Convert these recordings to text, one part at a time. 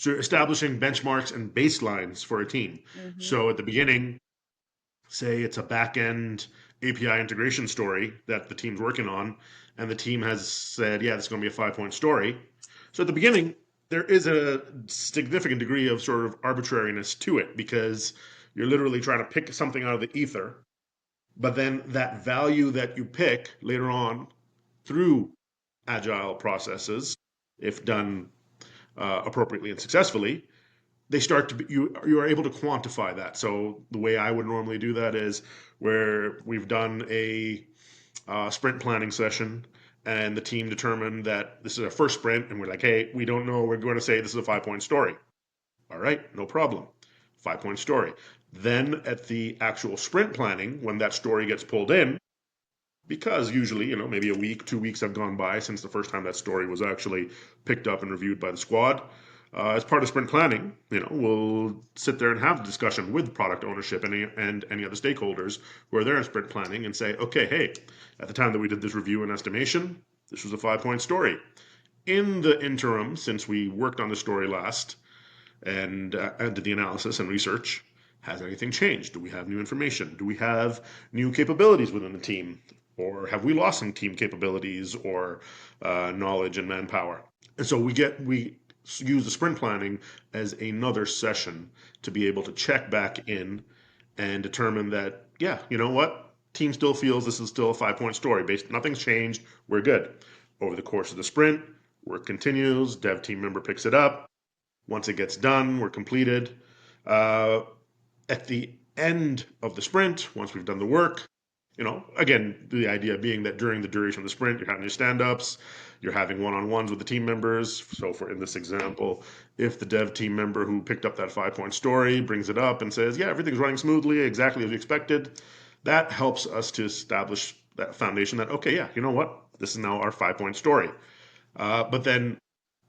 So establishing benchmarks and baselines for a team. Mm-hmm. So at the beginning, say it's a back end API integration story that the team's working on, and the team has said, yeah, this is going to be a 5 point story. So at the beginning, there is a significant degree of sort of arbitrariness to it because you're literally trying to pick something out of the ether. But then that value that you pick later on through agile processes, if done appropriately and successfully, they start to be, you are able to quantify that. So the way I would normally do that is where we've done a sprint planning session and the team determined that this is our first sprint and we're like, hey, we don't know, we're going to say this is a 5 point story. All right, no problem. 5 point story. Then at the actual sprint planning, when that story gets pulled in, because usually, maybe a week, 2 weeks have gone by since the first time that story was actually picked up and reviewed by the squad. As part of sprint planning, we'll sit there and have a discussion with product ownership and any other stakeholders who are there in sprint planning and say, okay, hey, at the time that we did this review and estimation, this was a 5 point story. In the interim, since we worked on the story last and did the analysis and research, has anything changed? Do we have new information? Do we have new capabilities within the team? Or have we lost some team capabilities or knowledge and manpower? And so we use the sprint planning as another session to be able to check back in and determine that, yeah, you know what? Team still feels this is still a 5 point story. Nothing's changed. We're good. Over the course of the sprint, work continues. Dev team member picks it up. Once it gets done, we're completed. Uh, at the end of the sprint, once we've done the work, again, the idea being that during the duration of the sprint, you're having your stand-ups, you're having one-on-ones with the team members. So for in this example, if the dev team member who picked up that 5 point story brings it up and says, yeah, everything's running smoothly, exactly as we expected, that helps us to establish that foundation that, okay, yeah, you know what? This is now our 5 point story. But then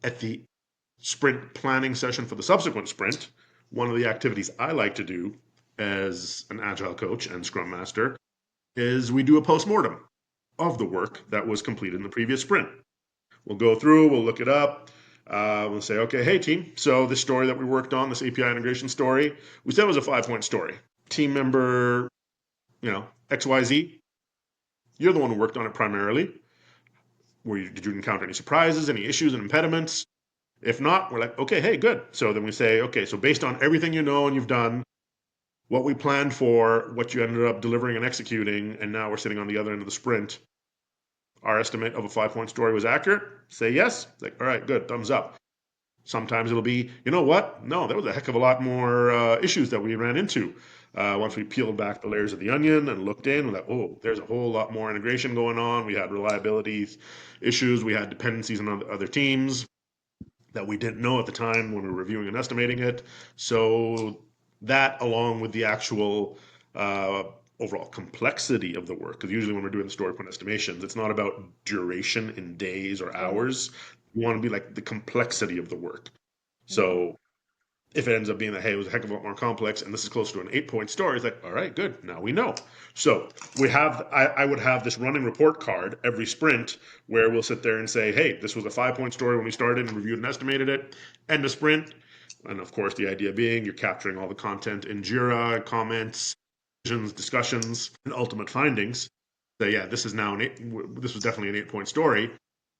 at the sprint planning session for the subsequent sprint, one of the activities I like to do as an agile coach and scrum master is we do a post-mortem of the work that was completed in the previous sprint. We'll go through, we'll look it up, we'll say, okay, hey team, so this story that we worked on, this API integration story, we said it was a 5 point story. Team member, XYZ, you're the one who worked on it primarily. Did you encounter any surprises, any issues and impediments? If not, we're like, okay, hey, good. So then we say, okay, so based on everything you know and you've done, what we planned for, what you ended up delivering and executing, and now we're sitting on the other end of the sprint, our estimate of a 5 point story was accurate. Say yes. Like, all right, good, thumbs up. Sometimes it'll be, you know what? No, there was a heck of a lot more issues that we ran into. Once we peeled back the layers of the onion and looked in, we're like, oh, there's a whole lot more integration going on. We had reliability issues. We had dependencies on other teams that we didn't know at the time when we were reviewing and estimating it. So that, along with the actual uh, overall complexity of the work, because usually when we're doing the story point estimations, it's not about duration in days or Yeah. hours. We want to be like the complexity of the work. Mm-hmm. So if it ends up being that, hey, it was a heck of a lot more complex and this is close to an 8 point story, it's like, all right, good, now we know. So I would have this running report card every sprint where we'll sit there and say, hey, this was a 5 point story when we started and reviewed and estimated it. End of sprint. And of course, the idea being you're capturing all the content in Jira, comments, discussions, and ultimate findings. So yeah, this was definitely an 8 point story.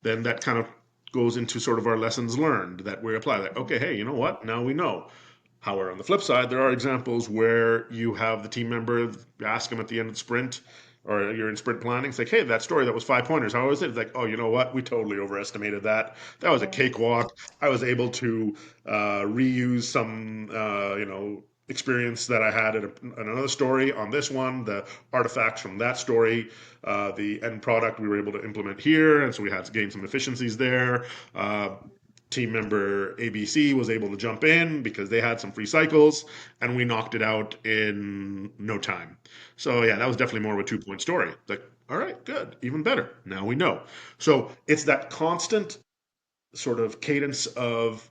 Then that kind of goes into sort of our lessons learned that we apply. Like, okay, hey, you know what? Now we know. However, on the flip side, there are examples where you have the team member ask them at the end of the sprint, or you're in sprint planning. It's like, hey, that story that was 5 pointers. How was it? It's like, oh, you know what? We totally overestimated that. That was a Yeah. cakewalk. I was able to reuse some, experience that I had in another story on this one. The artifacts from that story, the end product we were able to implement here, and so we had to gain some efficiencies there. Team member ABC was able to jump in because they had some free cycles, and we knocked it out in no time. So yeah, that was definitely more of a 2 point story. Like, all right, good, even better. Now we know. So it's that constant sort of cadence of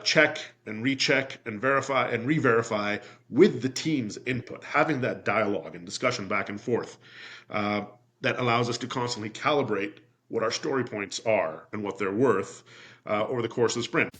check and recheck and verify and re-verify with the team's input, having that dialogue and discussion back and forth uh, that allows us to constantly calibrate what our story points are and what they're worth over the course of the sprint.